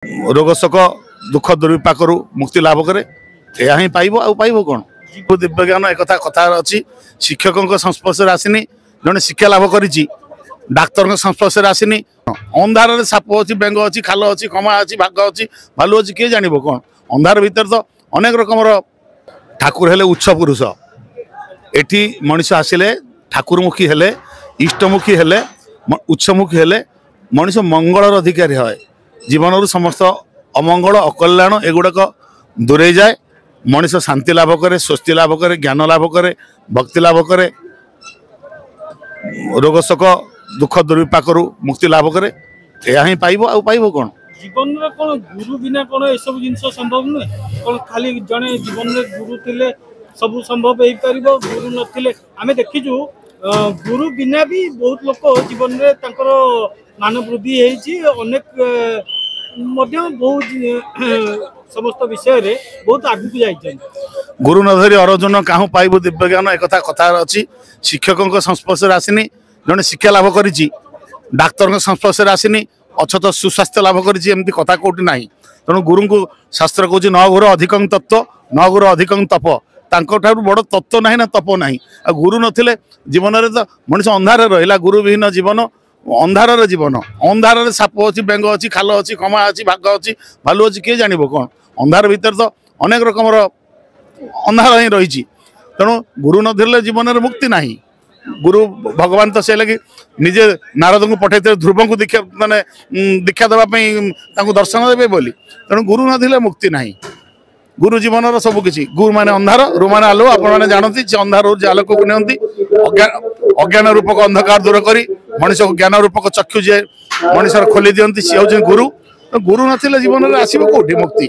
रोग शोक दुख दुर्विपाक मुक्ति लाभ करे यह ही पाइब आ पाइब कौन दिव्य ज्ञान एक कथा अच्छी शिक्षकों संस्पर्श आसनी जड़े शिक्षा लाभ कर डाक्तर संस्पर्श आसनी अंधार साप अच्छी बेंग अच्छी खाल अच्छी खमा अच्छी भाग अच्छी भालू अच्छी किए जान कौन अंधार भितर तो अनेक रकम ठाकुर हेले उच्च पुरुष एठी मनीष आसिले ठाकुरमुखी हेले इष्टमुखी हेले उच्चमुखी हेले मनीष मंगलर अधिकारी है जीवन समस्त अमंगल अकल्याण एगुड़ाक दूरे जाए मनीष शांति लाभ करे स्वस्ति लाभ करे ज्ञान लाभ करे भक्ति लाभ करे रोग शोक दुख दुर्विपाक मुक्ति लाभ करे यह ही पाइब आ पाइब कौन जीवन में कौन गुरु बिना कौन ये सब जिन संभव नुहे कौन खाली जड़े जीवन में गुरु थे सब संभव हो पार गुरु नथिले आमे देखिजु गुरु बिना भी बहुत लोग जीवन में मान वृद्धि अनेक बहुत समस्त विषय रे बहुत आगु जाइछन गुरु न धरी अर्जुन काहू पाइबु दिव्य ज्ञान एक कथा अच्छी शिक्षकों संस्पर्श आसनी जड़े शिक्षा लाभ कर डाक्तर संस्पर्श आसनी अछत सुस्वास्थ्य लाभ करती कथा कौटी ना तेणु गुरु को शास्त्र कौच न गुरु अधिक तत्व न गुरु अधिक तप तांको बड़ तत्व ना ना तप ना आ गुरु नथिले जीवन में तो मनीष अंधार रहा गुरु विहीन जीवन अंधार जीवन अंधार साप अच्छी बेंग अच्छी खाल अच्छी खमा अच्छी भाग अच्छी भालू अच्छी किए जान कौन अंधार भितर तो अनेक रकम अंधार ही रही तेणु गुरु नथिले जीवन में मुक्ति ना गुरु भगवान तो से लगे निजे नारद को पठे ध्रुव को दीक्षा माने दीक्षा देवाई दर्शन देवे बोली तेणु गुरु नथिले मुक्ति ना गुरु जीवन सबकि गुरु माने अंधार रु माने आलो आपने जानती अंधार आलोक को नियंती अज्ञान रूपक अंधकार दूर करी मनीष ज्ञान रूपक चक्षु जे मनीष खोली दियंती सी हूँ गुरु गुरु नथिले जीवन में आसब कौटी मुक्ति।